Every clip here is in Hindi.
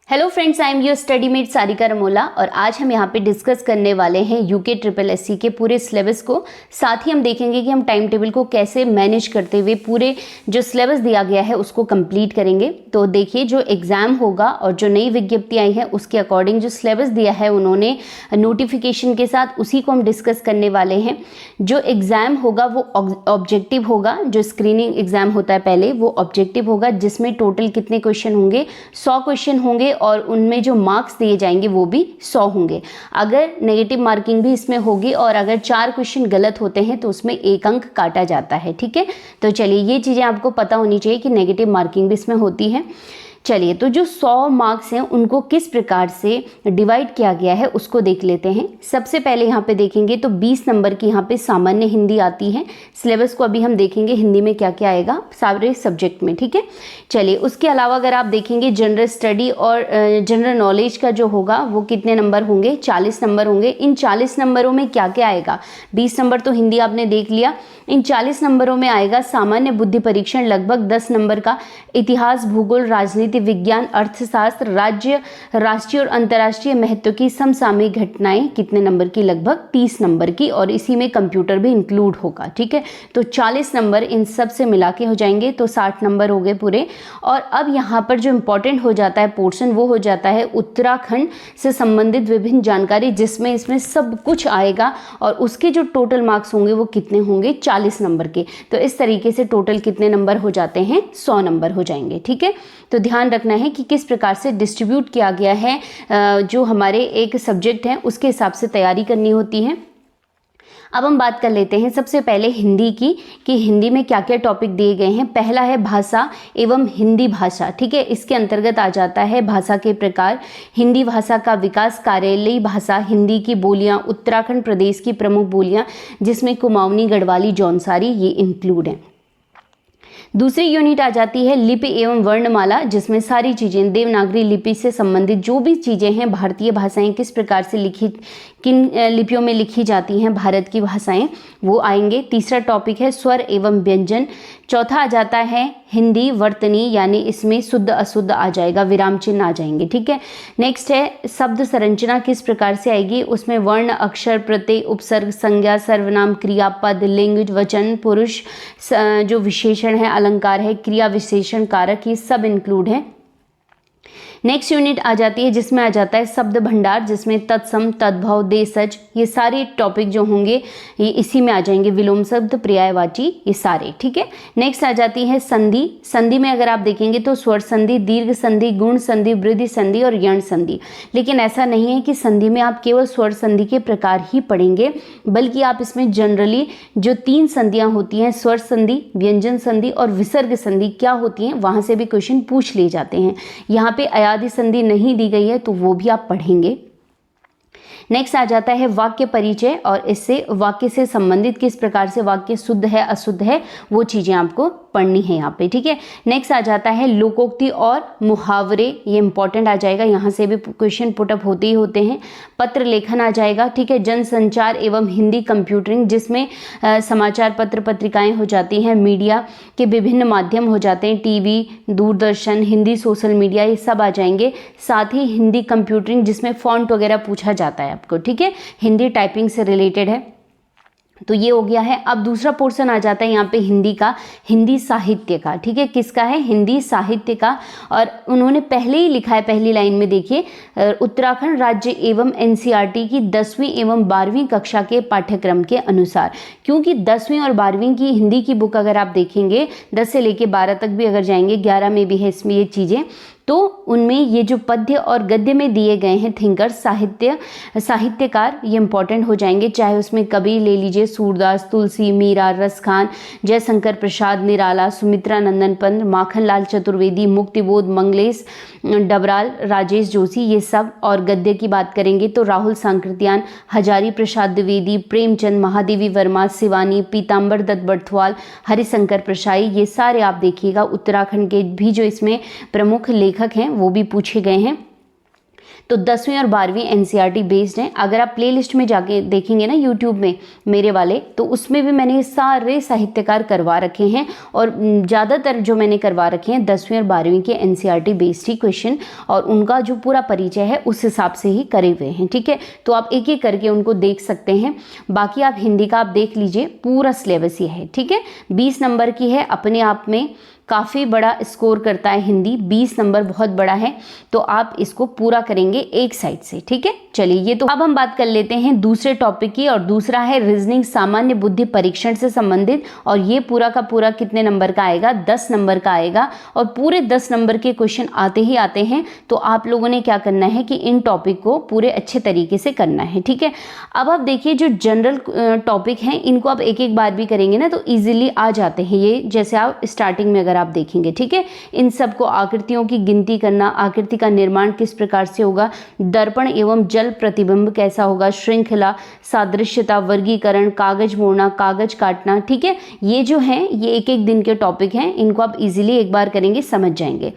Hello friends, I am your study mate Sarika Ramola और आज हम यहाँ पे डिस्कस करने वाले हैं यूके ट्रिपल एससी के पूरे सिलेबस को। साथ ही हम देखेंगे कि हम टाइम टेबल को कैसे मैनेज करते हुए पूरे जो सिलेबस दिया गया है उसको कंप्लीट करेंगे। तो देखिए, जो एग्ज़ाम होगा और जो नई विज्ञप्ति आई है उसके अकॉर्डिंग जो सिलेबस दिया है उन्होंने नोटिफिकेशन के साथ, उसी को हम डिस्कस करने वाले हैं। जो एग्ज़ाम होगा वो ऑब्जेक्टिव होगा। जो स्क्रीनिंग एग्ज़ाम होता है पहले, वो ऑब्जेक्टिव होगा जिसमें टोटल कितने क्वेश्चन होंगे, 100 क्वेश्चन होंगे और उनमें जो मार्क्स दिए जाएंगे वो भी 100 होंगे। अगर नेगेटिव मार्किंग भी इसमें होगी और अगर 4 क्वेश्चन गलत होते हैं तो उसमें 1 अंक काटा जाता है। ठीक है, तो चलिए ये चीज़ें आपको पता होनी चाहिए कि नेगेटिव मार्किंग भी इसमें होती है। चलिए, तो जो 100 मार्क्स हैं उनको किस प्रकार से डिवाइड किया गया है उसको देख लेते हैं। सबसे पहले यहाँ पे देखेंगे तो 20 नंबर की यहाँ पे सामान्य हिंदी आती है। सिलेबस को अभी हम देखेंगे हिंदी में क्या क्या आएगा सारे सब्जेक्ट में। ठीक है, चलिए, उसके अलावा अगर आप देखेंगे जनरल स्टडी और जनरल नॉलेज का जो होगा वो कितने नंबर होंगे, 40 नंबर होंगे। इन 40 नंबरों में क्या क्या आएगा, 20 नंबर तो हिंदी आपने देख लिया। इन 40 नंबरों में आएगा सामान्य बुद्धि परीक्षण लगभग 10 नंबर का, इतिहास, भूगोल, राजनीति विज्ञान, अर्थशास्त्र, राज्य, राष्ट्रीय और अंतर्राष्ट्रीय महत्व की समसामयिक घटनाएं कितने नंबर की, लगभग 30 नंबर की, और इसी में कंप्यूटर भी इंक्लूड होगा। ठीक है, तो 40 नंबर इन सब से मिला के हो जाएंगे तो 60 नंबर हो गए पूरे। और अब यहाँ पर जो इम्पोर्टेंट हो जाता है पोर्शन वो हो जाता है उत्तराखंड से संबंधित विभिन्न जानकारी, जिसमें इसमें सब कुछ आएगा और उसके जो टोटल मार्क्स होंगे वो कितने होंगे, 40 नंबर के। तो इस तरीके से टोटल कितने नंबर हो जाते हैं, 100 नंबर हो जाएंगे। ठीक है, तो ध्यान रखना है कि किस प्रकार से डिस्ट्रीब्यूट किया गया है। जो हमारे एक सब्जेक्ट है उसके हिसाब से तैयारी करनी होती है। अब हम बात कर लेते हैं सबसे पहले हिंदी की, कि हिंदी में क्या क्या टॉपिक दिए गए हैं। पहला है भाषा एवं हिंदी भाषा। ठीक है, इसके अंतर्गत आ जाता है भाषा के प्रकार, हिंदी भाषा का विकास, कार्यालयी भाषा, हिंदी की बोलियां, उत्तराखंड प्रदेश की प्रमुख बोलियां जिसमें कुमाऊनी, गढ़वाली, जौनसारी ये इंक्लूड हैं। दूसरी यूनिट आ जाती है लिपि एवं वर्णमाला, जिसमें सारी चीज़ें देवनागरी लिपि से संबंधित जो भी चीज़ें हैं, भारतीय भाषाएं किस प्रकार से लिखी, किन लिपियों में लिखी जाती हैं भारत की भाषाएं, वो आएंगे। तीसरा टॉपिक है स्वर एवं व्यंजन। चौथा आ जाता है हिंदी वर्तनी, यानी इसमें शुद्ध अशुद्ध आ जाएगा, विराम चिन्ह आ जाएंगे। ठीक है, नेक्स्ट है शब्द संरचना किस प्रकार से आएगी, उसमें वर्ण, अक्षर, प्रत्यय, उपसर्ग, संज्ञा, सर्वनाम, क्रिया, पद, लिंग, वचन, पुरुष, जो विशेषण है, अलंकार है, क्रिया विशेषण, कारक, ये सब इंक्लूड है। नेक्स्ट यूनिट आ जाती है जिसमें आ जाता है शब्द भंडार, जिसमें तत्सम, तद्भव, देशज, ये सारे टॉपिक जो होंगे ये इसी में आ जाएंगे। विलोम शब्द, पर्यायवाची, ये सारे। ठीक है, नेक्स्ट आ जाती है संधि। संधि में अगर आप देखेंगे तो स्वर संधि, दीर्घ संधि, गुण संधि, वृद्धि संधि और यण संधि। लेकिन ऐसा नहीं है कि संधि में आप केवल स्वर संधि के प्रकार ही पढ़ेंगे, बल्कि आप इसमें जनरली जो 3 संधियां होती हैं, स्वर संधि, व्यंजन संधि और विसर्ग संधि क्या होती हैं, वहां से भी क्वेश्चन पूछ लिए जाते हैं। यहाँ पे आदि संधि नहीं दी गई है तो वो भी आप पढ़ेंगे। नेक्स्ट आ जाता है वाक्य परिचय, और इससे वाक्य से संबंधित किस प्रकार से वाक्य शुद्ध है अशुद्ध है वो चीज़ें आपको पढ़नी है यहाँ पे। ठीक है, नेक्स्ट आ जाता है लोकोक्ति और मुहावरे, ये इंपॉर्टेंट आ जाएगा, यहाँ से भी क्वेश्चन पुटअप होते ही होते हैं। पत्र लेखन आ जाएगा। ठीक है, जनसंचार एवं हिंदी कंप्यूटरिंग, जिसमें समाचार पत्र पत्रिकाएं हो जाती हैं, मीडिया के विभिन्न माध्यम हो जाते हैं, TV, Doordarshan, Hindi social media, ये सब आ जाएंगे। साथ ही हिंदी कंप्यूटरिंग जिसमें फॉन्ट वगैरह पूछा जाता है आपको। ठीक है, हिंदी टाइपिंग से रिलेटेड है, तो ये हो गया है। अब दूसरा पोर्शन आ जाता है यहाँ पे हिंदी का, हिंदी साहित्य का। ठीक है, किसका है, हिंदी साहित्य का। और उन्होंने पहले ही लिखा है, पहली लाइन में देखिए, उत्तराखंड राज्य एवं एनसीईआरटी की 10वीं एवं 12वीं कक्षा के पाठ्यक्रम के अनुसार। क्योंकि 10वीं और 12वीं की हिंदी की बुक अगर आप देखेंगे, 10 से लेके 12 तक भी अगर जाएंगे, 11 में भी है इसमें ये चीज़ें, तो उनमें ये जो पद्य और गद्य में दिए गए हैं थिंकर, साहित्यकार, ये इंपॉर्टेंट हो जाएंगे। चाहे उसमें कवि ले लीजिए, सूरदास, तुलसी, मीरा, रसखान, जयशंकर प्रसाद निराला, सुमित्रा नंदन पंत, माखनलाल चतुर्वेदी, मुक्तिबोध, मंगलेश डबराल, राजेश जोशी, ये सब। और गद्य की बात करेंगे तो राहुल सांकृत्यान, हजारी प्रसाद द्विवेदी, प्रेमचंद, महादेवी वर्मा, शिवानी, पीताम्बर दत्त बर्थवाल, हरिशंकर प्रसाई, ये सारे आप देखिएगा उत्तराखंड के भी जो इसमें प्रमुख लेखक हैं वो भी पूछे गए हैं। तो 10वीं और 12वीं एनसीईआरटी बेस्ड हैं। अगर आप प्लेलिस्ट में जाके देखेंगे ना यूट्यूब में मेरे वाले, तो उसमें भी मैंने सारे साहित्यकार करवा रखे हैं और ज़्यादातर जो मैंने करवा रखे हैं 10वीं और 12वीं के एनसीईआरटी बेस्ड ही क्वेश्चन, और उनका जो पूरा परिचय है उस हिसाब से ही करे हुए हैं। ठीक है, तो आप एक एक करके उनको देख सकते हैं। बाकी आप हिंदी का आप देख लीजिए, पूरा सिलेबस ये है। ठीक है, 20 नंबर की है, अपने आप में काफ़ी बड़ा स्कोर करता है हिंदी, 20 नंबर बहुत बड़ा है, तो आप इसको पूरा करेंगे एक साइड से। ठीक है, चलिए ये तो अब हम बात कर लेते हैं दूसरे टॉपिक की, और दूसरा है रीजनिंग सामान्य बुद्धि परीक्षण से संबंधित, और ये पूरा का पूरा कितने नंबर का आएगा, 10 नंबर का आएगा, और पूरे 10 नंबर के क्वेश्चन आते ही आते हैं। तो आप लोगों ने क्या करना है कि इन टॉपिक को पूरे अच्छे तरीके से करना है। ठीक है, अब आप देखिए जो जनरल टॉपिक हैं इनको आप एक एक बार भी करेंगे ना तो ईजिली आ जाते हैं ये, जैसे आप स्टार्टिंग में अगर आप देखेंगे। ठीक है, इन सबको आकृतियों की गिनती करना, आकृति का निर्माण किस प्रकार से होगा, दर्पण एवं जल प्रतिबिंब कैसा होगा, श्रृंखला, सादृश्यता, वर्गीकरण, कागज मोड़ना, कागज काटना। ठीक है, ये जो हैं ये एक एक दिन के टॉपिक हैं, इनको आप इजीली एक बार करेंगे समझ जाएंगे।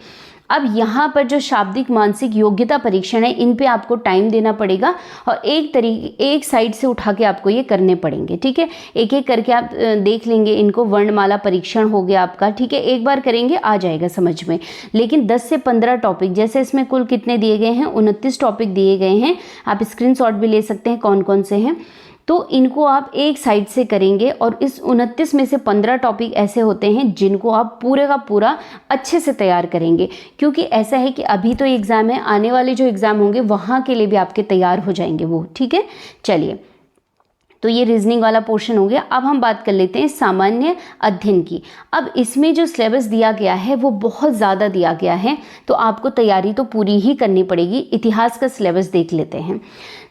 अब यहाँ पर जो शाब्दिक मानसिक योग्यता परीक्षण है, इन पे आपको टाइम देना पड़ेगा और एक साइड से उठा के आपको ये करने पड़ेंगे। ठीक है, एक एक करके आप देख लेंगे इनको। वर्णमाला परीक्षण हो गया आपका। ठीक है, एक बार करेंगे आ जाएगा समझ में, लेकिन 10 से 15 टॉपिक, जैसे इसमें कुल कितने दिए गए हैं, 29 टॉपिक दिए गए हैं। आप स्क्रीनशॉट भी ले सकते हैं कौन कौन से हैं, तो इनको आप एक साइड से करेंगे। और इस 29 में से 15 टॉपिक ऐसे होते हैं जिनको आप पूरे का पूरा अच्छे से तैयार करेंगे, क्योंकि ऐसा है कि अभी तो एग्ज़ाम है, आने वाले जो एग्ज़ाम होंगे वहाँ के लिए भी आपके तैयार हो जाएंगे वो। ठीक है, चलिए तो ये रीजनिंग वाला पोर्शन हो गया। अब हम बात कर लेते हैं सामान्य अध्ययन की। अब इसमें जो सिलेबस दिया गया है वो बहुत ज़्यादा दिया गया है, तो आपको तैयारी तो पूरी ही करनी पड़ेगी। इतिहास का सिलेबस देख लेते हैं।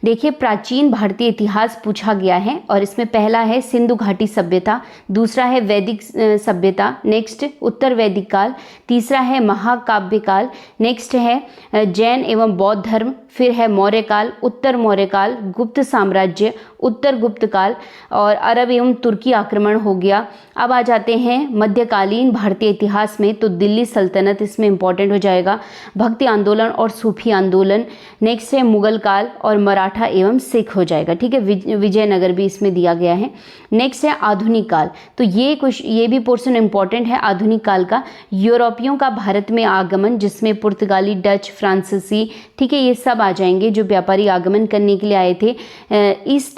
देखिए, प्राचीन भारतीय इतिहास पूछा गया है, और इसमें पहला है सिंधु घाटी सभ्यता, दूसरा है वैदिक सभ्यता, नेक्स्ट उत्तर वैदिक काल, तीसरा है महाकाव्य काल, नेक्स्ट है जैन एवं बौद्ध धर्म, फिर है मौर्य काल, उत्तर मौर्य काल, गुप्त साम्राज्य, उत्तर गुप्त काल, और अरब एवं तुर्की आक्रमण हो गया। अब आ जाते हैं मध्यकालीन भारतीय इतिहास में, तो दिल्ली सल्तनत इसमें इंपॉर्टेंट हो जाएगा, भक्ति आंदोलन और सूफी आंदोलन, नेक्स्ट है मुगल काल और मराठा एवं सिख हो जाएगा। ठीक है, विजयनगर भी इसमें दिया गया है। नेक्स्ट है आधुनिक काल, तो ये भी पोर्शन इंपॉर्टेंट है आधुनिक काल का। यूरोपियों का भारत में आगमन, जिसमें पुर्तगाली, डच, फ्रांसीसी, ठीक है, ये सब आ जाएंगे जो व्यापारी आगमन करने के लिए आए थे।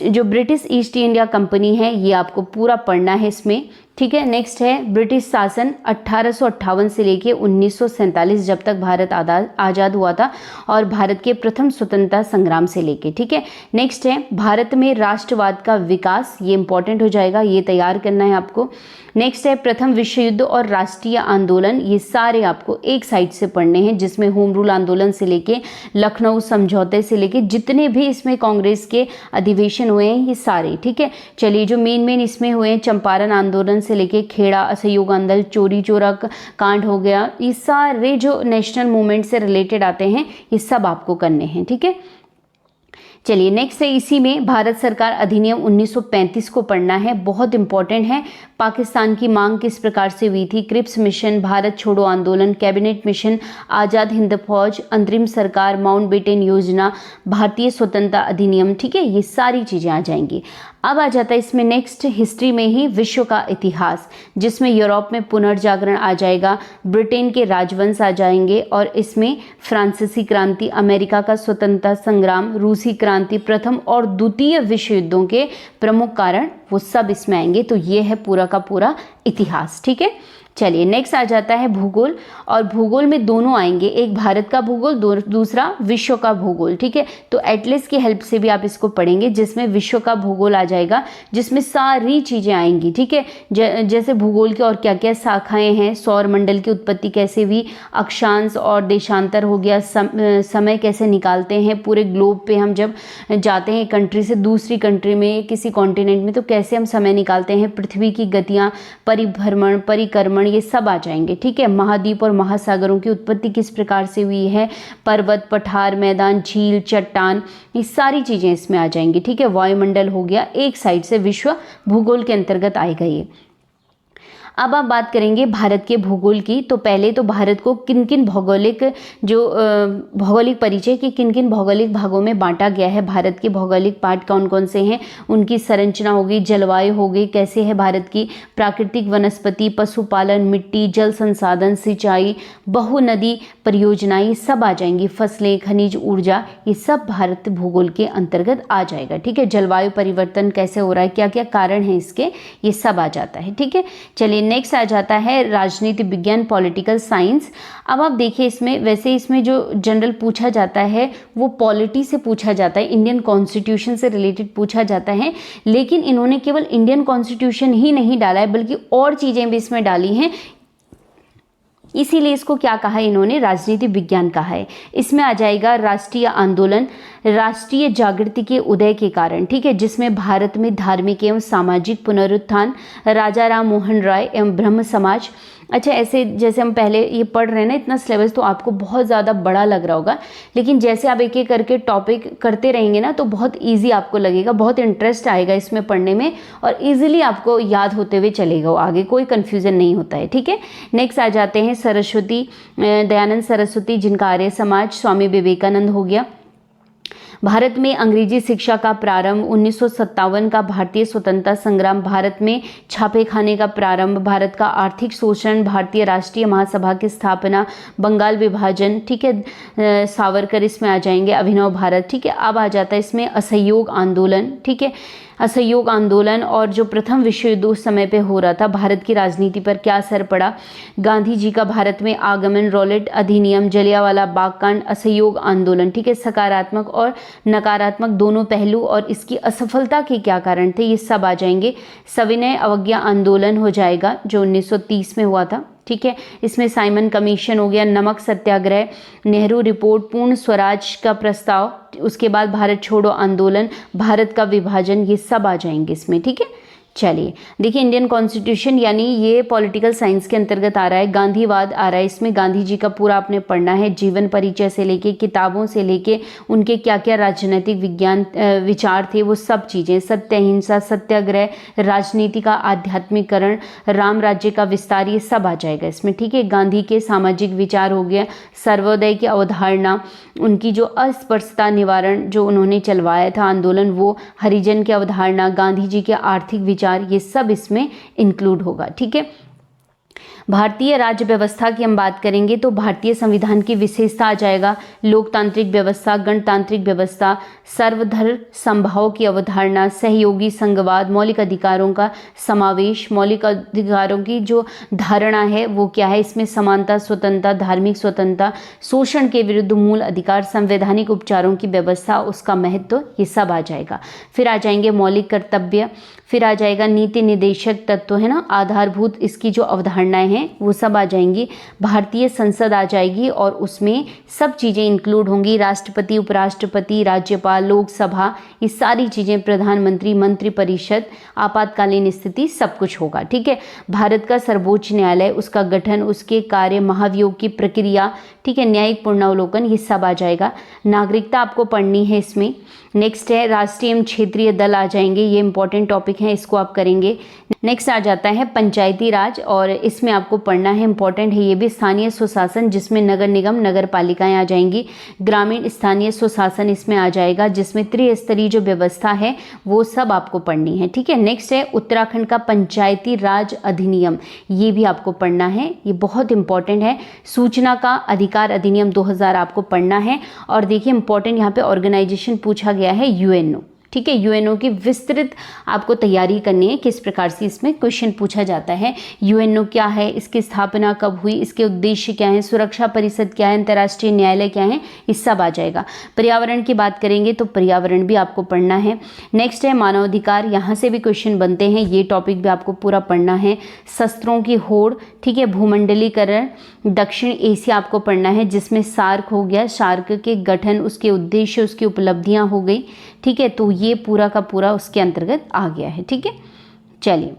जो ब्रिटिश ईस्ट इंडिया कंपनी है ये आपको पूरा पढ़ना है इसमें। ठीक है, नेक्स्ट है ब्रिटिश शासन 1858 से लेके 1947 जब तक भारत आज़ाद हुआ था, और भारत के प्रथम स्वतंत्रता संग्राम से लेके। ठीक है, नेक्स्ट है भारत में राष्ट्रवाद का विकास, ये इंपॉर्टेंट हो जाएगा, ये तैयार करना है आपको। नेक्स्ट है प्रथम विश्व युद्ध और राष्ट्रीय आंदोलन, ये सारे आपको एक साइड से पढ़ने हैं, जिसमें होम रूल आंदोलन से लेके लखनऊ समझौते से लेके जितने भी इसमें कांग्रेस के अधिवेशन हुए हैं ये सारे। ठीक है, चलिए जो मेन इसमें हुए हैं, चंपारण आंदोलन से लेके खेड़ा असहयोग आंदोलन, चोरी चोरा कांड हो गया, ये सारे जो नेशनल मूवमेंट से रिलेटेड आते हैं ये सब आपको करने हैं। ठीक है, चलिए नेक्स्ट है इसी में भारत सरकार अधिनियम 1935 को पढ़ना है, बहुत इंपॉर्टेंट है। पाकिस्तान की मांग किस प्रकार से हुई थी, क्रिप्स मिशन, भारत छोड़ो आंदोलन, कैबिनेट मिशन, आज़ाद हिंद फौज, अंतरिम सरकार, माउंटबेटन योजना, भारतीय स्वतंत्रता अधिनियम। ठीक है, ये सारी चीज़ें आ जाएंगी। अब आ जाता है इसमें नेक्स्ट हिस्ट्री में ही विश्व का इतिहास, जिसमें यूरोप में पुनर्जागरण आ जाएगा, ब्रिटेन के राजवंश आ जाएंगे, और इसमें फ्रांसीसी क्रांति, अमेरिका का स्वतंत्रता संग्राम, रूसी क्रांति, प्रथम और द्वितीय विश्व युद्धों के प्रमुख कारण, वो सब इसमें आएंगे। तो ये है पूरा का पूरा इतिहास। ठीक है, चलिए नेक्स्ट आ जाता है भूगोल, और भूगोल में दोनों आएंगे, एक भारत का भूगोल, दूसरा विश्व का भूगोल। ठीक है, तो एटलस की हेल्प से भी आप इसको पढ़ेंगे, जिसमें विश्व का भूगोल आ जाएगा, जिसमें सारी चीज़ें आएंगी। ठीक है, जैसे भूगोल के और क्या क्या शाखाएं हैं, सौर मंडल की उत्पत्ति कैसे हुई, अक्षांश और देशांतर हो गया, समय कैसे निकालते हैं, पूरे ग्लोब पे हम जब जाते हैं कंट्री से दूसरी कंट्री में, किसी कॉन्टिनेंट में, तो कैसे हम समय निकालते हैं, पृथ्वी की गतियाँ, परिभ्रमण, परिक्रमण, ये सब आ जाएंगे। ठीक है, महाद्वीप और महासागरों की उत्पत्ति किस प्रकार से हुई है, पर्वत, पठार, मैदान, झील, चट्टान, ये सारी चीज़ें इसमें आ जाएंगी। ठीक है, वायुमंडल हो गया, एक साइड से विश्व भूगोल के अंतर्गत आएगा ये। अब आप बात करेंगे भारत के भूगोल की। तो पहले तो भारत को किन किन भौगोलिक भौगोलिक परिचय के किन किन भौगोलिक भागों में बांटा गया है, भारत के भौगोलिक पार्ट कौन कौन से हैं, उनकी संरचना हो गई, जलवायु हो गई, कैसे है भारत की प्राकृतिक वनस्पति, पशुपालन, मिट्टी, जल संसाधन, सिंचाई, बहुनदी परियोजनाएं सब आ जाएंगी, फसलें, खनिज ऊर्जा, ये सब भारत भूगोल के अंतर्गत आ जाएगा। ठीक है, जलवायु परिवर्तन कैसे हो रहा है, क्या क्या कारण है इसके, ये सब आ जाता है। ठीक है, चलिए नेक्स्ट आ जाता है राजनीति विज्ञान, पॉलिटिकल साइंस। अब आप देखिए इसमें, वैसे इसमें जो जनरल पूछा जाता है वो पॉलिटी से पूछा जाता है, इंडियन कॉन्स्टिट्यूशन से रिलेटेड पूछा जाता है, लेकिन इन्होंने केवल इंडियन कॉन्स्टिट्यूशन ही नहीं डाला है बल्कि और चीज़ें भी इसमें डाली हैं, इसीलिए इसको क्या कहा है इन्होंने, राजनीति विज्ञान कहा है। इसमें आ जाएगा राष्ट्रीय आंदोलन, राष्ट्रीय जागृति के उदय के कारण, ठीक है, जिसमें भारत में धार्मिक एवं सामाजिक पुनरुत्थान, राजा राम मोहन राय एवं ब्रह्म समाज। अच्छा, ऐसे जैसे हम पहले ये पढ़ रहे हैं ना, इतना सिलेबस तो आपको बहुत ज़्यादा बड़ा लग रहा होगा, लेकिन जैसे आप एक एक करके टॉपिक करते रहेंगे ना तो बहुत इजी आपको लगेगा, बहुत इंटरेस्ट आएगा इसमें पढ़ने में और इजीली आपको याद होते हुए चलेगा, आगे कोई कन्फ्यूज़न नहीं होता है। ठीक है, नेक्स्ट आ जाते हैं सरस्वती, दयानंद सरस्वती, जिनका आर्य समाज, स्वामी विवेकानंद हो गया। भारत में अंग्रेजी शिक्षा का प्रारंभ, 1957 का भारतीय स्वतंत्रता संग्राम, भारत में छापे खाने का प्रारंभ, भारत का आर्थिक शोषण, भारतीय राष्ट्रीय महासभा की स्थापना, बंगाल विभाजन, ठीक है, सावरकर इसमें आ जाएंगे, अभिनव भारत। ठीक है, अब आ जाता है इसमें असहयोग आंदोलन। ठीक है, असहयोग आंदोलन और जो प्रथम विश्व युद्ध उस समय पे हो रहा था, भारत की राजनीति पर क्या असर पड़ा, गांधी जी का भारत में आगमन, रॉलेट अधिनियम, जलियांवाला बाग कांड, असहयोग आंदोलन। ठीक है, सकारात्मक और नकारात्मक दोनों पहलू और इसकी असफलता के क्या कारण थे, ये सब आ जाएंगे। सविनय अवज्ञा आंदोलन हो जाएगा जो 1930 में हुआ था। ठीक है, इसमें साइमन कमीशन हो गया, नमक सत्याग्रह, नेहरू रिपोर्ट, पूर्ण स्वराज का प्रस्ताव, उसके बाद भारत छोड़ो आंदोलन, भारत का विभाजन, ये सब आ जाएंगे इसमें। ठीक है, चलिए देखिए इंडियन कॉन्स्टिट्यूशन यानी ये पॉलिटिकल साइंस के अंतर्गत आ रहा है, गांधीवाद आ रहा है, इसमें गांधी जी का पूरा आपने पढ़ना है, जीवन परिचय से लेके, किताबों से लेके, उनके क्या क्या राजनीतिक विज्ञान विचार थे वो सब चीज़ें, सत्य अहिंसा, सत्याग्रह, राजनीति का आध्यात्मिकरण, राम राज्य का विस्तार, ये सब आ जाएगा इसमें। ठीक है, गांधी के सामाजिक विचार हो गया, सर्वोदय की अवधारणा, उनकी जो अस्पृश्यता निवारण जो उन्होंने चलवाया था आंदोलन वो, हरिजन की अवधारणा, गांधी जी के आर्थिक विचार, ये सब इसमें इंक्लूड होगा। ठीक है, भारतीय राज्य व्यवस्था की हम बात करेंगे तो भारतीय संविधान की विशेषता आ जाएगा, लोकतांत्रिक व्यवस्था, गणतांत्रिक व्यवस्था, सर्वधर्म समभाव की अवधारणा, सहयोगी संघवाद, मौलिक अधिकारों का समावेश, मौलिक अधिकारों की जो धारणा है वो क्या है, इसमें समानता, स्वतंत्रता, धार्मिक स्वतंत्रता, शोषण के विरुद्ध मूल अधिकार, संवैधानिक उपचारों की व्यवस्था, उसका महत्व, ये सब आ जाएगा। फिर आ जाएंगे मौलिक कर्तव्य, फिर आ जाएगा नीति निदेशक तत्व है ना, आधारभूत इसकी जो अवधारणाएं हैं वो सब आ जाएंगी। भारतीय संसद आ जाएगी और उसमें सब चीज़ें इंक्लूड होंगी, राष्ट्रपति, उपराष्ट्रपति, राज्यपाल, लोकसभा, ये सारी चीज़ें, प्रधानमंत्री, मंत्रिपरिषद, आपातकालीन स्थिति, सब कुछ होगा। ठीक है, भारत का सर्वोच्च न्यायालय, उसका गठन, उसके कार्य, महाभियोग की प्रक्रिया, ठीक है, न्यायिक पुनरावलोकन, ये सब आ जाएगा। नागरिकता आपको पढ़नी है इसमें। नेक्स्ट है राष्ट्रीय एवं क्षेत्रीय दल आ जाएंगे, ये इंपॉर्टेंट टॉपिक है, इसको आप करेंगे। नेक्स्ट आ जाता है पंचायती राज और इसमें आपको पढ़ना है, इंपॉर्टेंट है ये भी, स्थानीय स्वशासन जिसमें नगर निगम, नगर पालिकाएं आ जाएंगी, ग्रामीण स्थानीय स्वशासन इसमें आ जाएगा, जिसमें त्रिस्तरीय जो व्यवस्था है वो सब आपको पढ़नी है। ठीक है, नेक्स्ट है उत्तराखंड का पंचायती राज अधिनियम, ये भी आपको पढ़ना है, ये बहुत इंपॉर्टेंट है। सूचना का अधिकार अधिनियम 2000 आपको पढ़ना है। और देखिए इंपॉर्टेंट यहाँ पे ऑर्गेनाइजेशन पूछा गया है यूएनओ। ठीक है, यूएनओ की विस्तृत आपको तैयारी करनी है, किस प्रकार से इसमें क्वेश्चन पूछा जाता है। यूएनओ क्या है, इसकी स्थापना कब हुई, इसके उद्देश्य क्या है, सुरक्षा परिषद क्या है, अंतर्राष्ट्रीय न्यायालय क्या है, ये सब आ जाएगा। पर्यावरण की बात करेंगे तो पर्यावरण भी आपको पढ़ना है। नेक्स्ट है मानवाधिकार, यहाँ से भी क्वेश्चन बनते हैं, ये टॉपिक भी आपको पूरा पढ़ना है। शस्त्रों की होड़, ठीक है, भूमंडलीकरण, दक्षिण एशिया आपको पढ़ना है, जिसमें सार्क हो गया, सार्क के गठन, उसके उद्देश्य, उसकी उपलब्धियाँ हो गई। ठीक है, तो ये पूरा का पूरा उसके अंतर्गत आ गया है। ठीक है, चलिए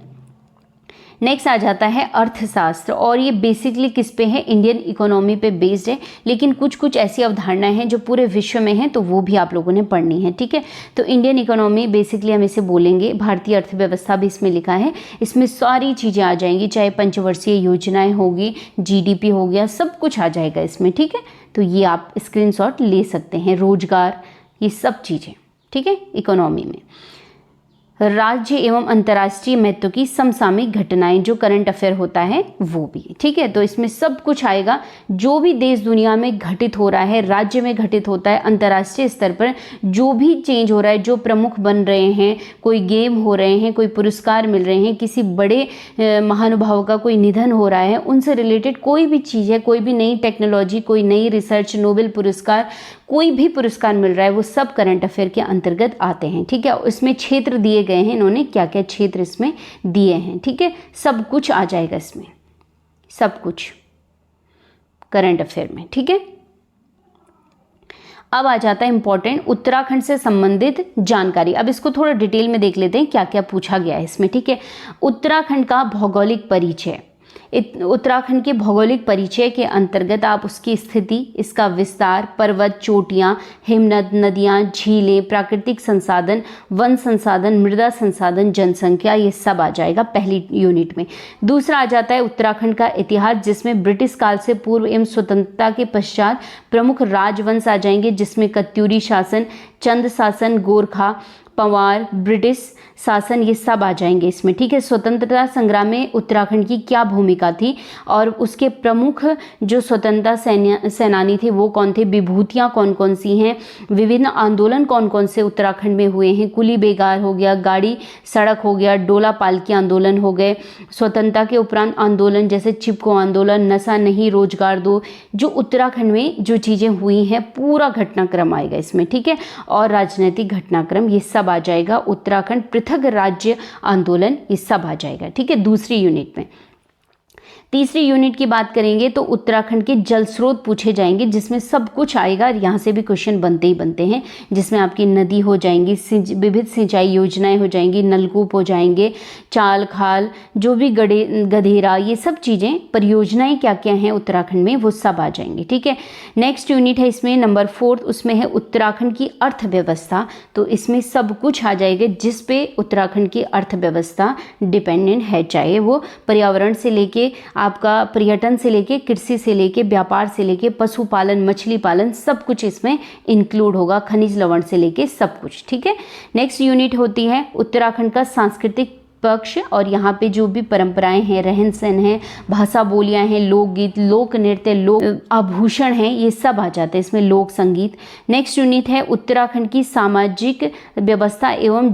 नेक्स्ट आ जाता है अर्थशास्त्र, और ये बेसिकली किस पे है, इंडियन इकोनॉमी पे बेस्ड है, लेकिन कुछ कुछ ऐसी अवधारणाएं हैं जो पूरे विश्व में हैं, तो वो भी आप लोगों ने पढ़नी है, ठीक है। तो इंडियन इकोनॉमी बेसिकली हम इसे बोलेंगे, भारतीय अर्थव्यवस्था भी इसमें लिखा है, इसमें सारी चीज़ें आ जाएंगी, चाहे पंचवर्षीय योजनाएं होगी, जीडीपी हो गया, सब कुछ आ जाएगा इसमें, ठीक है। तो ये आप स्क्रीनशॉट ले सकते हैं, रोजगार, ये सब चीज़ें, ठीक है। इकोनॉमी में राज्य एवं अंतर्राष्ट्रीय महत्व की समसामयिक घटनाएं, जो करंट अफेयर होता है वो भी, ठीक है। तो इसमें सब कुछ आएगा, जो भी देश दुनिया में घटित हो रहा है, राज्य में घटित होता है, अंतर्राष्ट्रीय स्तर पर जो भी चेंज हो रहा है, जो प्रमुख बन रहे हैं, कोई गेम हो रहे हैं, कोई पुरस्कार मिल रहे हैं, किसी बड़े महानुभाव का कोई निधन हो रहा है, उनसे रिलेटेड कोई भी चीज़ है, कोई भी नई टेक्नोलॉजी, कोई नई रिसर्च, नोबेल पुरस्कार, कोई भी पुरस्कार मिल रहा है, वो सब करंट अफेयर के अंतर्गत आते हैं, ठीक है। इसमें क्षेत्र दिए गए हैं, इन्होंने क्या क्या क्षेत्र इसमें दिए हैं, ठीक है। सब कुछ आ जाएगा इसमें, सब कुछ करंट अफेयर में, ठीक है। अब आ जाता है इंपॉर्टेंट उत्तराखंड से संबंधित जानकारी। अब इसको थोड़ा डिटेल में देख लेते हैं क्या क्या पूछा गया है इसमें, ठीक है। उत्तराखंड का भौगोलिक परिचय, उत्तराखंड के भौगोलिक परिचय के अंतर्गत आप उसकी स्थिति, इसका विस्तार, पर्वत, चोटियां, हिमनद, नदियां, झीलें, प्राकृतिक संसाधन, वन संसाधन, मृदा संसाधन, जनसंख्या, ये सब आ जाएगा पहली यूनिट में। दूसरा आ जाता है उत्तराखंड का इतिहास, जिसमें ब्रिटिश काल से पूर्व एवं स्वतंत्रता के पश्चात प्रमुख राजवंश आ जाएंगे, जिसमें कत्यूरी शासन, चंद शासन, गोरखा, पंवार, ब्रिटिश शासन, ये सब आ जाएंगे इसमें, ठीक है। स्वतंत्रता संग्राम में उत्तराखंड की क्या भूमिका थी और उसके प्रमुख जो स्वतंत्रता सेनानी थे वो कौन थे, विभूतियाँ कौन कौन सी हैं, विभिन्न आंदोलन कौन कौन से उत्तराखंड में हुए हैं, कुली बेगार हो गया, गाड़ी सड़क हो गया, डोला पालकी आंदोलन हो गए, स्वतंत्रता के उपरांत आंदोलन जैसे चिपको आंदोलन, नशा नहीं रोजगार दो, जो उत्तराखंड में जो चीज़ें हुई हैं पूरा घटनाक्रम आएगा इसमें, ठीक है। और राजनीतिक घटनाक्रम, ये सब आ जाएगा। उत्तराखंड पृथक राज्य आंदोलन, ये सब आ जाएगा, ठीक है, दूसरी यूनिट में। तीसरी यूनिट की बात करेंगे तो उत्तराखंड के जल स्रोत पूछे जाएंगे, जिसमें सब कुछ आएगा, यहाँ से भी क्वेश्चन बनते ही बनते हैं, जिसमें आपकी नदी हो जाएंगी, विविध सिंचाई योजनाएं हो जाएंगी, नलकूप हो जाएंगे, चाल खाल, जो भी गधेरा, ये सब चीज़ें, परियोजनाएं क्या क्या हैं उत्तराखंड में, वो सब आ जाएंगे, ठीक है। नेक्स्ट यूनिट है इसमें नंबर 4, उसमें है उत्तराखंड की अर्थव्यवस्था। तो इसमें सब कुछ आ जाएगा जिस पे उत्तराखंड की अर्थव्यवस्था डिपेंडेंट है, चाहे वो पर्यावरण से लेके आपका पर्यटन से लेके, कृषि से लेके, व्यापार से लेके, पशुपालन, मछली पालन, सब कुछ इसमें इंक्लूड होगा, खनिज लवण से लेके सब कुछ, ठीक है। नेक्स्ट यूनिट होती है उत्तराखंड का सांस्कृतिक पक्ष, और यहाँ पे जो भी परंपराएं हैं, रहन सहन है, भाषा बोलियां हैं, लोकगीत, लोक नृत्य, लोक आभूषण हैं, ये सब आ जाते हैं इसमें, लोक संगीत। नेक्स्ट यूनिट है उत्तराखंड की सामाजिक व्यवस्था एवं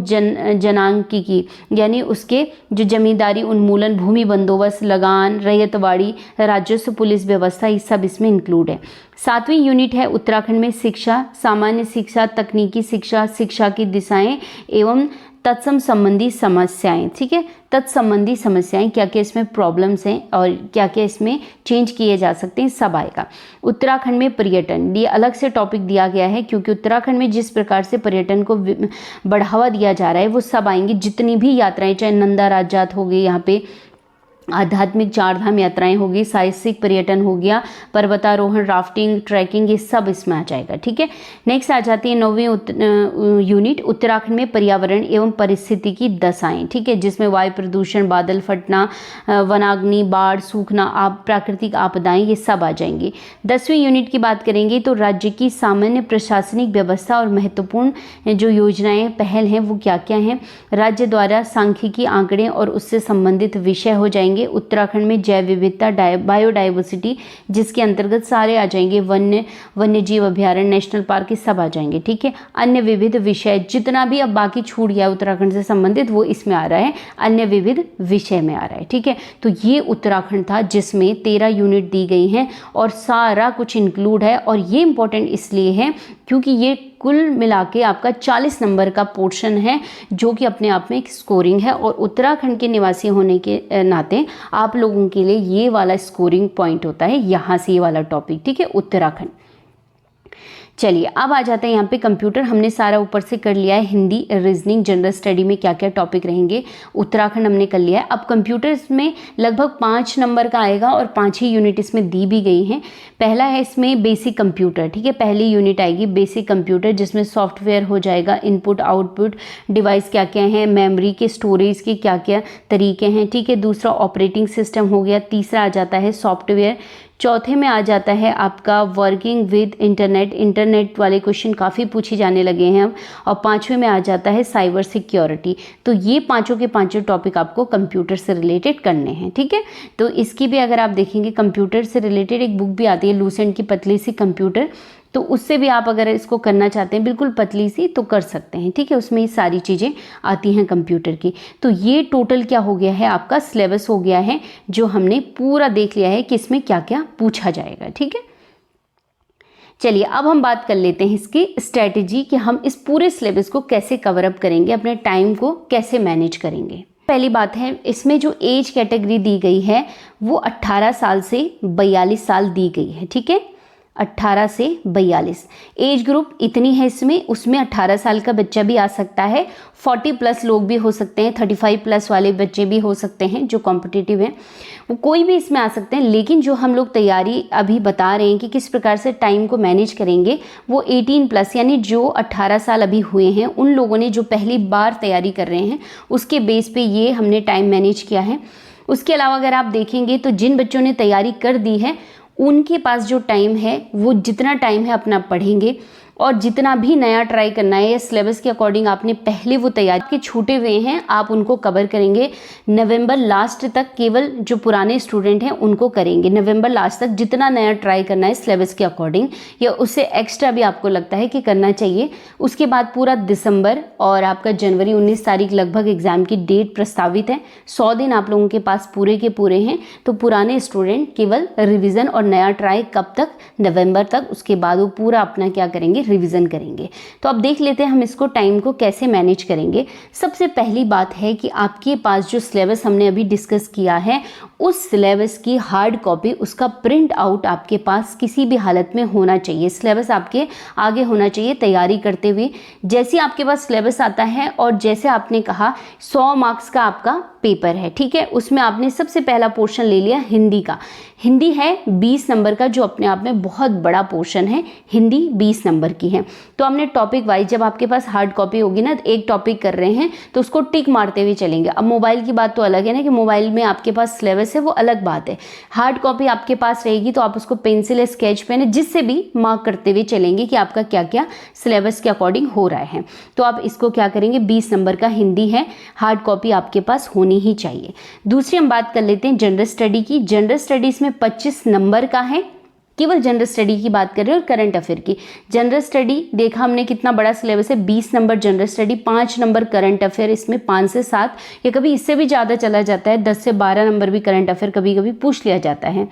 जनांकिकी, यानी उसके जो जमींदारी उन्मूलन, भूमि बंदोबस्त, लगान, रैयतवाड़ी, राजस्व, पुलिस व्यवस्था, ये सब इसमें इंक्लूड है। 7वीं यूनिट है उत्तराखंड में शिक्षा, सामान्य शिक्षा, तकनीकी शिक्षा, शिक्षा की दिशाएं एवं तत्सम संबंधी समस्याएं, ठीक है। तत्संबंधी समस्याएं, क्या क्या इसमें प्रॉब्लम्स हैं और क्या क्या इसमें चेंज किए जा सकते हैं, सब आएगा। उत्तराखंड में पर्यटन, ये अलग से टॉपिक दिया गया है, क्योंकि उत्तराखंड में जिस प्रकार से पर्यटन को बढ़ावा दिया जा रहा है वो सब आएंगे, जितनी भी यात्राएं, चाहे नंदा राजजात हो गई, यहाँ पे आध्यात्मिक चारधाम यात्राएं होगी, साहसिक पर्यटन हो गया, पर्वतारोहण, राफ्टिंग, ट्रैकिंग, ये सब इसमें आ जाएगा, ठीक है। नेक्स्ट आ जाती है 9वीं यूनिट उत्तराखंड में पर्यावरण एवं परिस्थिति की दशाएं, ठीक है, जिसमें वायु प्रदूषण, बादल फटना, वनाग्नि, बाढ़, सूखना, प्राकृतिक आपदाएं, ये सब आ जाएंगी। 10वीं यूनिट की बात करेंगे तो राज्य की सामान्य प्रशासनिक व्यवस्था और महत्वपूर्ण जो योजनाएं, पहल हैं, वो क्या क्या हैं, राज्य द्वारा सांख्यिकी आंकड़े और उससे संबंधित विषय हो जाएंगे। उत्तराखंड में जैव विविधता, बायोडाइवर्सिटी, जिसके अंतर्गत सारे आ जाएंगे, वन्य जीव अभ्यारण्य, नेशनल पार्क, ये सब आ जाएंगे, ठीक है। अन्य विविध विषय, जितना भी अब बाकी छूट गया उत्तराखंड से संबंधित वो इसमें आ रहा है, अन्य विविध विषय में आ रहा है, ठीक है। तो ये उत्तराखंड था जिसमें 13 यूनिट दी गई हैं और सारा कुछ इंक्लूड है, और ये इंपॉर्टेंट इसलिए है क्योंकि ये कुल मिला के आपका 40 नंबर का पोर्शन है, जो कि अपने आप में एक स्कोरिंग है, और उत्तराखंड के निवासी होने के नाते आप लोगों के लिए ये वाला स्कोरिंग पॉइंट होता है, यहाँ से ये वाला टॉपिक, ठीक है, उत्तराखंड। चलिए अब आ जाता है यहाँ पे कंप्यूटर, हमने सारा ऊपर से कर लिया है। हिंदी, रीजनिंग, जनरल स्टडी में क्या क्या टॉपिक रहेंगे, उत्तराखंड हमने कर लिया है। अब कंप्यूटर इसमें लगभग 5 नंबर का आएगा और 5 ही यूनिट इसमें दी भी गई हैं। पहला है इसमें बेसिक कंप्यूटर, ठीक है, पहली यूनिट आएगी बेसिक कंप्यूटर, जिसमें सॉफ्टवेयर हो जाएगा, इनपुट आउटपुट डिवाइस क्या क्या हैं, मेमोरी के स्टोरेज के क्या क्या तरीके हैं, ठीक है। दूसरा ऑपरेटिंग सिस्टम हो गया। तीसरा आ जाता है सॉफ्टवेयर। चौथे में आ जाता है आपका वर्किंग विद इंटरनेट, इंटरनेट वाले क्वेश्चन काफ़ी पूछे जाने लगे हैं अब। और 5वें में आ जाता है साइबर सिक्योरिटी। तो ये पांचों के पांचों टॉपिक आपको कंप्यूटर से रिलेटेड करने हैं, ठीक है। तो इसकी भी अगर आप देखेंगे कंप्यूटर से रिलेटेड एक बुक भी आती है लूसेंट की, पतली सी कंप्यूटर, तो उससे भी आप अगर इसको करना चाहते हैं बिल्कुल पतली सी तो कर सकते हैं, ठीक है। उसमें ये सारी चीज़ें आती हैं कंप्यूटर की। तो ये टोटल क्या हो गया है, आपका सिलेबस हो गया है, जो हमने पूरा देख लिया है कि इसमें क्या क्या पूछा जाएगा, ठीक है। चलिए अब हम बात कर लेते हैं इसकी स्ट्रेटेजी कि हम इस पूरे सिलेबस को कैसे कवर अप करेंगे, अपने टाइम को कैसे मैनेज करेंगे। पहली बात है, इसमें जो एज कैटेगरी दी गई है वो 18 साल से 42 साल दी गई है, ठीक है। 18 से 42 एज ग्रुप इतनी है इसमें। उसमें 18 साल का बच्चा भी आ सकता है, 40 प्लस लोग भी हो सकते हैं, 35 प्लस वाले बच्चे भी हो सकते हैं जो कॉम्पिटिटिव हैं, वो कोई भी इसमें आ सकते हैं। लेकिन जो हम लोग तैयारी अभी बता रहे हैं कि किस प्रकार से टाइम को मैनेज करेंगे, वो 18 प्लस यानी जो 18 साल अभी हुए हैं उन लोगों ने जो पहली बार तैयारी कर रहे हैं उसके बेस पे ये हमने टाइम मैनेज किया है। उसके अलावा अगर आप देखेंगे तो जिन बच्चों ने तैयारी कर दी है उनके पास जो टाइम है वो जितना टाइम है अपना पढ़ेंगे, और जितना भी नया ट्राई करना है या सिलेबस के अकॉर्डिंग आपने पहले वो तैयारी के छूटे हुए हैं आप उनको कवर करेंगे। नवंबर लास्ट तक केवल जो पुराने स्टूडेंट हैं उनको करेंगे, नवंबर लास्ट तक जितना नया ट्राई करना है सिलेबस के अकॉर्डिंग या उससे एक्स्ट्रा भी आपको लगता है कि करना चाहिए। उसके बाद पूरा दिसंबर और आपका जनवरी 19 तारीख लगभग एग्जाम की डेट प्रस्तावित है। 100 दिन आप लोगों के पास पूरे के पूरे हैं, तो पुराने स्टूडेंट केवल रिविज़न और नया ट्राई कब तक, नवंबर तक। उसके बाद वो पूरा अपना क्या करेंगे, रिवीजन करेंगे। तो अब देख लेते हैं हम इसको टाइम को कैसे मैनेज करेंगे। सबसे पहली बात है कि आपके पास जो सिलेबस हमने अभी डिस्कस किया है उस सिलेबस की हार्ड कॉपी, उसका प्रिंट आउट आपके पास किसी भी हालत में होना चाहिए। सिलेबस आपके आगे होना चाहिए तैयारी करते हुए। जैसे आपके पास सिलेबस आता है और जैसे आपने कहा 100 मार्क्स का आपका पेपर है, ठीक है, उसमें आपने सबसे पहला पोर्शन ले लिया हिंदी का। हिंदी है 20 नंबर का, जो अपने आप में बहुत बड़ा पोर्शन है। हिंदी 20 नंबर की है। तो हमने टॉपिक वाइज, जब आपके पास हार्ड कॉपी होगी ना, एक टॉपिक कर रहे हैं तो उसको टिक मारते हुए चलेंगे। अब मोबाइल की बात तो अलग है ना, कि मोबाइल में आपके पास सिलेबस है वो अलग बात है। हार्ड कॉपी आपके पास रहेगी तो आप उसको पेंसिल, स्केच पेन जिससे भी मार्क करते हुए चलेंगे कि आपका क्या क्या सिलेबस के अकॉर्डिंग हो रहा है। तो आप इसको क्या करेंगे, 20 नंबर का हिंदी है, हार्ड कॉपी आपके पास होनी ही चाहिए। दूसरी हम बात कर लेते हैं जनरल स्टडी की। जनरल स्टडीज में 25 नंबर का है, केवल जनरल स्टडी की बात कर रहे हैं और करंट अफेयर की। जनरल स्टडी देखा हमने कितना बड़ा सिलेबस है, 20 number general study, 5 number current affair, इसमें 5 से 7 या कभी इससे भी ज़्यादा चला जाता है, 10 से 12 नंबर भी करंट अफेयर कभी कभी पूछ लिया जाता है।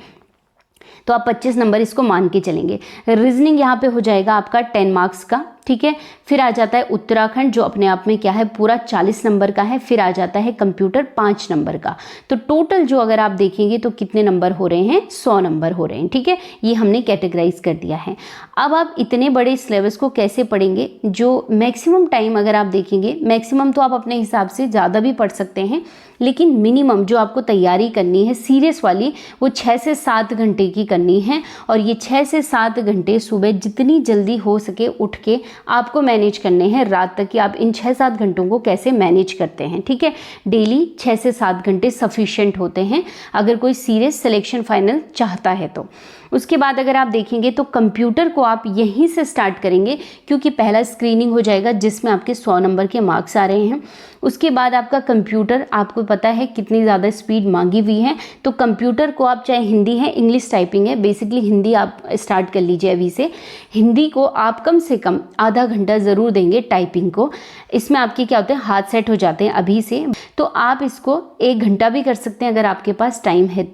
तो आप 25 नंबर इसको मान के चलेंगे। रीजनिंग यहाँ पे हो जाएगा आपका 10 मार्क्स का, ठीक है। फिर आ जाता है उत्तराखंड, जो अपने आप में क्या है पूरा 40 नंबर का है। फिर आ जाता है कंप्यूटर 5 नंबर का। तो टोटल जो अगर आप देखेंगे तो कितने नंबर हो रहे हैं, 100 नंबर हो रहे हैं, ठीक है। ये हमने कैटेगराइज कर दिया है। अब आप इतने बड़े सिलेबस को कैसे पढ़ेंगे, जो मैक्सिमम टाइम अगर आप देखेंगे, मैक्सिमम तो आप अपने हिसाब से ज़्यादा भी पढ़ सकते हैं, लेकिन मिनिमम जो आपको तैयारी करनी है सीरियस वाली, वो 6 से 7 घंटे की करनी है। और ये 6 से 7 घंटे सुबह जितनी जल्दी हो सके उठ के आपको मैनेज करने हैं रात तक, कि आप इन 6-7 घंटों को कैसे मैनेज करते हैं, ठीक है। डेली 6 से 7 घंटे सफिशिएंट होते हैं अगर कोई सीरियस सिलेक्शन फाइनल चाहता है तो। उसके बाद अगर आप देखेंगे तो कंप्यूटर को आप यहीं से स्टार्ट करेंगे, क्योंकि पहला स्क्रीनिंग हो जाएगा जिसमें आपके 100 नंबर के मार्क्स आ रहे हैं। उसके बाद आपका कंप्यूटर, आपको पता है कितनी ज़्यादा स्पीड मांगी हुई है, तो कंप्यूटर को आप चाहे हिंदी है, इंग्लिश टाइपिंग है, बेसिकली हिंदी आप स्टार्ट कर लीजिए अभी से। हिंदी को आप कम से कम आधा घंटा ज़रूर देंगे टाइपिंग को। इसमें आपके क्या होते हैं, हाथ सेट हो जाते हैं अभी से। तो आप इसको 1 घंटा भी कर सकते हैं अगर आपके पास टाइम है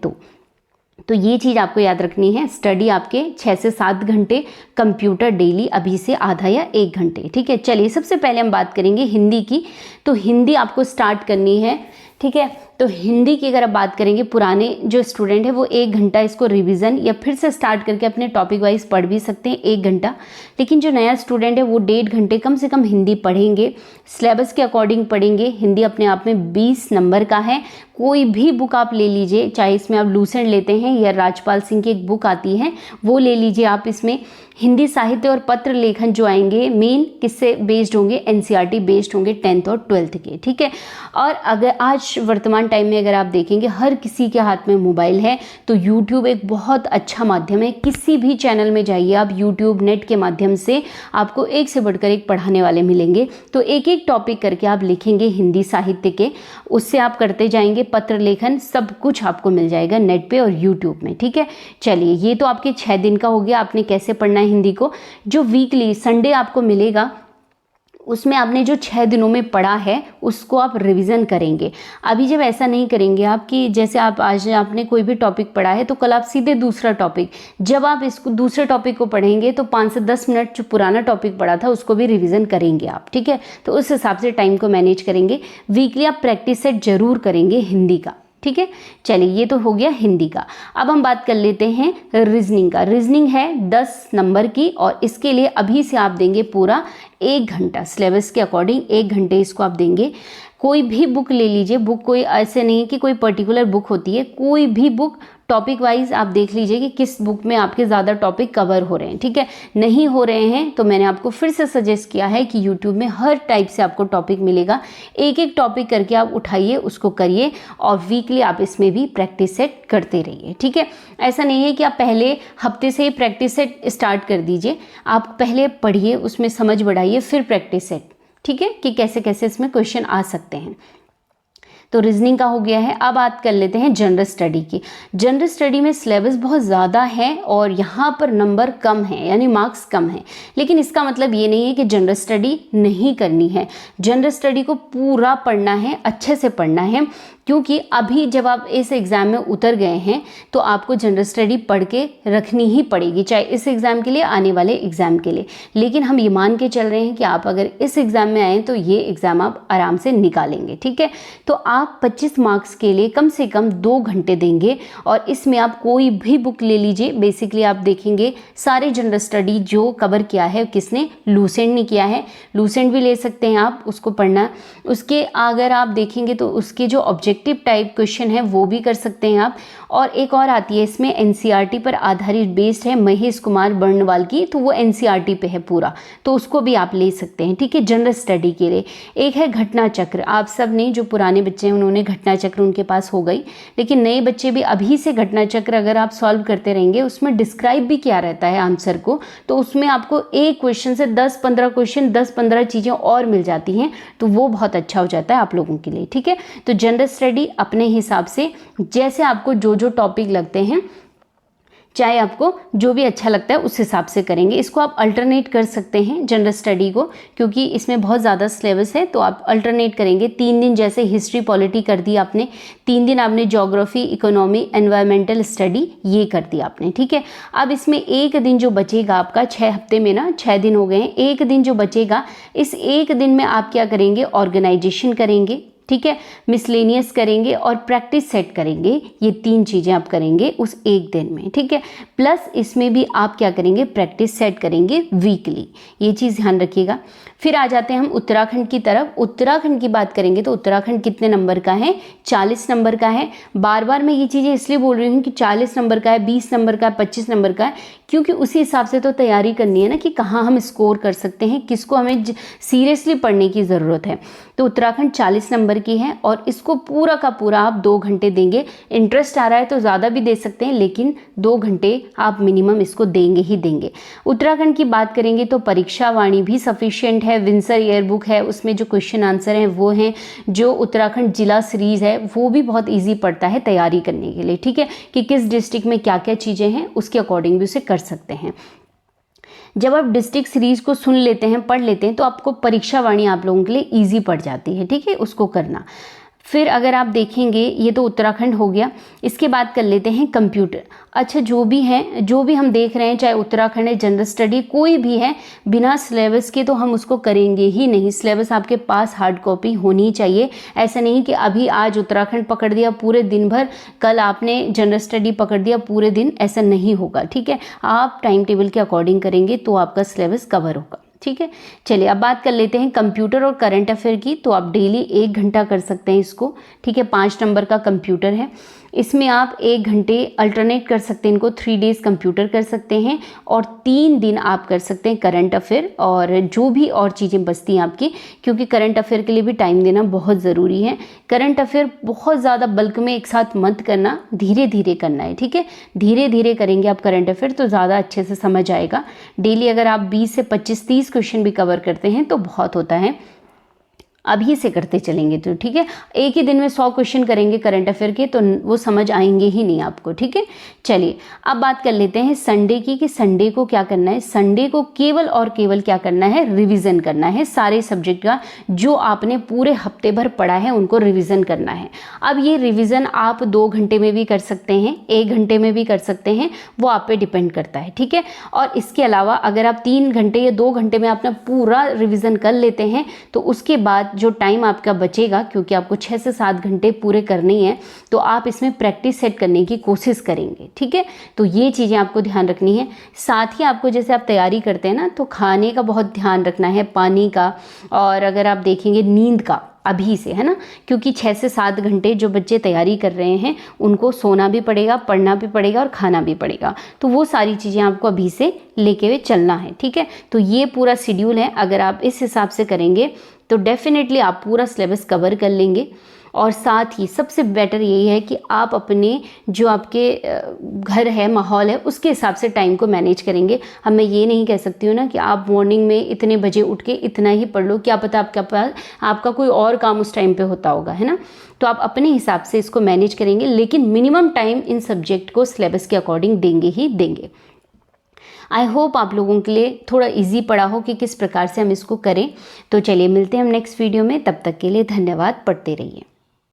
तो ये चीज़ आपको याद रखनी है। स्टडी आपके 6 से 7 घंटे, कंप्यूटर डेली अभी से आधा या 1 घंटे, ठीक है। चलिए सबसे पहले हम बात करेंगे हिंदी की। तो हिंदी आपको स्टार्ट करनी है ठीक है। तो हिंदी की अगर आप बात करेंगे, पुराने जो स्टूडेंट है वो 1 घंटा इसको रिवीजन या फिर से स्टार्ट करके अपने टॉपिक वाइज पढ़ भी सकते हैं 1 घंटा, लेकिन जो नया स्टूडेंट है वो 1.5 घंटे कम से कम हिंदी पढ़ेंगे, सिलेबस के अकॉर्डिंग पढ़ेंगे। हिंदी अपने आप में 20 नंबर का है। कोई भी बुक आप ले लीजिए, चाहे इसमें आप लूसेंट लेते हैं या राजपाल सिंह की एक बुक आती है वो ले लीजिए आप। इसमें हिंदी साहित्य और पत्र लेखन जो आएंगे मेन किससे बेस्ड होंगे, एनसीईआरटी बेस्ड होंगे 10th और 12th के, ठीक है। और अगर आज वर्तमान टाइम में अगर आप देखेंगे हर किसी के हाथ में मोबाइल है, तो यूट्यूब एक बहुत अच्छा माध्यम है। किसी भी चैनल में जाइए आप, यूट्यूब नेट के माध्यम से आपको एक से बढ़कर एक पढ़ाने वाले मिलेंगे। तो एक एक टॉपिक करके आप लिखेंगे हिंदी साहित्य के, उससे आप करते जाएंगे, पत्र लेखन सब कुछ आपको मिल जाएगा नेट पे और यूट्यूब में, ठीक है। चलिए, ये तो आपके 6 दिन का हो गया, आपने कैसे पढ़ना है हिंदी को। जो वीकली संडे आपको मिलेगा उसमें आपने जो 6 दिनों में पढ़ा है उसको आप रिवीजन करेंगे। अभी जब ऐसा नहीं करेंगे आप कि जैसे आप आज आपने कोई भी टॉपिक पढ़ा है तो कल आप सीधे दूसरा टॉपिक, जब आप इसको दूसरे टॉपिक को पढ़ेंगे तो 5 से 10 मिनट जो पुराना टॉपिक पढ़ा था उसको भी रिवीजन करेंगे आप, ठीक है। तो उस हिसाब से टाइम को मैनेज करेंगे। वीकली आप प्रैक्टिस सेट जरूर करेंगे हिंदी का, ठीक है। चलिए, ये तो हो गया हिंदी का। अब हम बात कर लेते हैं रीजनिंग का। रीजनिंग है 10 नंबर की और इसके लिए अभी से आप देंगे पूरा 1 घंटा, सिलेबस के अकॉर्डिंग 1 घंटे इसको आप देंगे। कोई भी बुक ले लीजिए, बुक कोई ऐसे नहीं कि कोई पर्टिकुलर बुक होती है, कोई भी बुक टॉपिक वाइज आप देख लीजिए कि किस बुक में आपके ज़्यादा टॉपिक कवर हो रहे हैं, ठीक है। नहीं हो रहे हैं तो मैंने आपको फिर से सजेस्ट किया है कि यूट्यूब में हर टाइप से आपको टॉपिक मिलेगा, एक एक टॉपिक करके आप उठाइए, उसको करिए और वीकली आप इसमें भी प्रैक्टिस सेट करते रहिए, ठीक है। ऐसा नहीं है कि आप पहले हफ्ते से ही प्रैक्टिस सेट स्टार्ट कर दीजिए, आप पहले पढ़िए, उसमें समझ बढ़ाइए, फिर प्रैक्टिस सेट, ठीक है, कि कैसे कैसे इसमें क्वेश्चन आ सकते हैं। तो रीजनिंग का हो गया है। अब बात कर लेते हैं जनरल स्टडी की। जनरल स्टडी में सिलेबस बहुत ज़्यादा है और यहाँ पर नंबर कम है, यानी मार्क्स कम है, लेकिन इसका मतलब ये नहीं है कि जनरल स्टडी नहीं करनी है। जनरल स्टडी को पूरा पढ़ना है, अच्छे से पढ़ना है, क्योंकि अभी जब आप इस एग्ज़ाम में उतर गए हैं तो आपको जनरल स्टडी पढ़ के रखनी ही पड़ेगी, चाहे इस एग्ज़ाम के लिए, आने वाले एग्ज़ाम के लिए। लेकिन हम ये मान के चल रहे हैं कि आप अगर इस एग्ज़ाम में आए तो ये एग्ज़ाम आप आराम से निकालेंगे, ठीक है। तो आप 25 मार्क्स के लिए कम से कम 2 घंटे देंगे और इसमें आप कोई भी बुक ले लीजिए। बेसिकली आप देखेंगे सारे जनरल स्टडी जो कवर किया है किसने, लूसेंट ने किया है। लूसेंट भी ले सकते हैं आप, उसको पढ़ना। उसके अगर आप देखेंगे तो उसके जो ऑब्जेक्टिव टाइप क्वेश्चन है वो भी कर सकते हैं आप। और एक और आती है इसमें एनसीईआरटी पर आधारित बेस्ड है, महेश कुमार बर्णवाल की, तो वो एनसीईआरटी पे है पूरा, तो उसको भी आप ले सकते हैं, ठीक है, जनरल स्टडी के लिए। एक है घटना चक्र। आप सब ने, जो पुराने बच्चे हैं उन्होंने घटना चक्र उनके पास हो गई, लेकिन नए बच्चे भी अभी से घटना चक्र अगर आप सॉल्व करते रहेंगे, उसमें डिस्क्राइब भी किया रहता है आंसर को, तो उसमें आपको एक क्वेश्चन से 10-15 क्वेश्चन, 10-15 चीज़ें और मिल जाती हैं, तो वो बहुत अच्छा हो जाता है आप लोगों के लिए, ठीक है। तो जनरल स्टडी अपने हिसाब से जैसे आपको जो जो टॉपिक लगते हैं, चाहे आपको जो भी अच्छा लगता है उस हिसाब से करेंगे। इसको आप अल्टरनेट कर सकते हैं जनरल स्टडी को, क्योंकि इसमें बहुत ज़्यादा सिलेबस है, तो आप अल्टरनेट करेंगे। 3 दिन जैसे हिस्ट्री पॉलिटी कर दी आपने, 3 दिन आपने ज्योग्राफी, इकोनॉमी, एनवायरमेंटल स्टडी ये कर दी आपने, ठीक है। अब इसमें एक दिन जो बचेगा आपका, 6 हफ्ते में ना 6 दिन हो गए हैं, एक दिन जो बचेगा, इस एक दिन में आप क्या करेंगे, ऑर्गेनाइजेशन करेंगे, ठीक है, मिसलेनियस करेंगे और प्रैक्टिस सेट करेंगे। ये 3 चीज़ें आप करेंगे उस एक दिन में, ठीक है। प्लस इसमें भी आप क्या करेंगे, प्रैक्टिस सेट करेंगे वीकली, ये चीज़ ध्यान रखिएगा। फिर आ जाते हैं हम उत्तराखंड की तरफ। उत्तराखंड की बात करेंगे तो उत्तराखंड कितने नंबर का है, 40 नंबर का है। बार बार मैं ये चीज़ें इसलिए बोल रही हूँ कि 40 नंबर का है, 20 नंबर का है, 25 नंबर का है, क्योंकि उसी हिसाब से तो तैयारी करनी है ना कि कहाँ हम स्कोर कर सकते हैं, किसको हमें सीरियसली पढ़ने की ज़रूरत है। तो उत्तराखंड 40 नंबर की है और इसको पूरा का पूरा आप 2 घंटे देंगे। इंटरेस्ट आ रहा है तो ज़्यादा भी दे सकते हैं, लेकिन 2 घंटे आप मिनिमम इसको देंगे ही देंगे। उत्तराखंड की बात करेंगे तो परीक्षा वाणी भी सफिशिएंट है, विंसर ईयरबुक है, उसमें जो क्वेश्चन आंसर हैं वो हैं। जो उत्तराखंड जिला सीरीज़ है वो भी बहुत ईजी पड़ता है तैयारी करने के लिए, ठीक है, कि किस डिस्ट्रिक्ट में क्या क्या चीज़ें हैं उसके अकॉर्डिंग भी उसे कर सकते हैं। जब आप डिस्ट्रिक्ट सीरीज को सुन लेते हैं, पढ़ लेते हैं, तो आपको परीक्षा वाणी आप लोगों के लिए इजी पड़ जाती है, ठीक है, उसको करना। फिर अगर आप देखेंगे, ये तो उत्तराखंड हो गया, इसके बाद कर लेते हैं कंप्यूटर। अच्छा, जो भी हम देख रहे हैं, चाहे उत्तराखंड है, जनरल स्टडी, कोई भी है, बिना सिलेबस के तो हम उसको करेंगे ही नहीं। सिलेबस आपके पास हार्ड कॉपी होनी चाहिए। ऐसा नहीं कि अभी आज उत्तराखंड पकड़ दिया पूरे दिन भर, कल आपने जनरल स्टडी पकड़ दिया पूरे दिन, ऐसा नहीं होगा, ठीक है। आप टाइम टेबल के अकॉर्डिंग करेंगे तो आपका सिलेबस कवर होगा, ठीक है। चलिए अब बात कर लेते हैं कंप्यूटर और करंट अफेयर की। तो आप डेली 1 घंटा कर सकते हैं इसको, ठीक है। 5 नंबर का कंप्यूटर है, इसमें आप 1 घंटे अल्टरनेट कर सकते हैं इनको। 3 डेज कंप्यूटर कर सकते हैं और 3 दिन आप कर सकते हैं करंट अफेयर, और जो भी और चीज़ें बचती हैं आपकी, क्योंकि करंट अफेयर के लिए भी टाइम देना बहुत ज़रूरी है। करंट अफेयर बहुत ज़्यादा बल्क में एक साथ मत करना, धीरे धीरे करना है, ठीक है। धीरे धीरे करेंगे आप करंट अफेयर तो ज़्यादा अच्छे से समझ आएगा। डेली अगर आप 20 से 25-30 क्वेश्चन भी कवर करते हैं तो बहुत होता है। अभी से करते चलेंगे तो ठीक है, एक ही दिन में 100 क्वेश्चन करेंगे करंट अफेयर के तो वो समझ आएंगे ही नहीं आपको, ठीक है। चलिए अब बात कर लेते हैं संडे की, कि संडे को क्या करना है। संडे को केवल और केवल क्या करना है, रिवीजन करना है सारे सब्जेक्ट का। जो आपने पूरे हफ्ते भर पढ़ा है उनको रिवीजन करना है। अब ये रिवीजन आप 2 घंटे में भी कर सकते हैं, 1 घंटे में भी कर सकते हैं, वो आप पे डिपेंड करता है, ठीक है। और इसके अलावा अगर आप 3 घंटे या 2 घंटे में अपना पूरा रिवीजन कर लेते हैं तो उसके बाद जो टाइम आपका बचेगा, क्योंकि आपको 6 से 7 घंटे पूरे करने हैं, तो आप इसमें प्रैक्टिस सेट करने की कोशिश करेंगे, ठीक है। तो ये चीज़ें आपको ध्यान रखनी है। साथ ही आपको जैसे आप तैयारी करते हैं ना, तो खाने का बहुत ध्यान रखना है, पानी का, और अगर आप देखेंगे नींद का अभी से, है ना, क्योंकि 6 से 7 घंटे जो बच्चे तैयारी कर रहे हैं उनको सोना भी पड़ेगा, पढ़ना भी पड़ेगा और खाना भी पड़ेगा। तो वो सारी चीज़ें आपको अभी से लेके हुए चलना है, ठीक है। तो ये पूरा शेड्यूल है, अगर आप इस हिसाब से करेंगे तो डेफिनेटली आप पूरा सिलेबस कवर कर लेंगे। और साथ ही सबसे बेटर यही है कि आप अपने जो आपके घर है, माहौल है, उसके हिसाब से टाइम को मैनेज करेंगे। अब मैं ये नहीं कह सकती हूँ ना कि आप मॉर्निंग में इतने बजे उठ के इतना ही पढ़ लो, क्या पता आपका कोई और काम उस टाइम पे होता होगा, है ना। तो आप अपने हिसाब से इसको मैनेज करेंगे, लेकिन मिनिमम टाइम इन सब्जेक्ट को सिलेबस के अकॉर्डिंग देंगे ही देंगे। आई होप आप लोगों के लिए थोड़ा इजी पड़ा हो कि किस प्रकार से हम इसको करें। तो चलिए मिलते हैं हम नेक्स्ट वीडियो में, तब तक के लिए धन्यवाद, पढ़ते रहिए।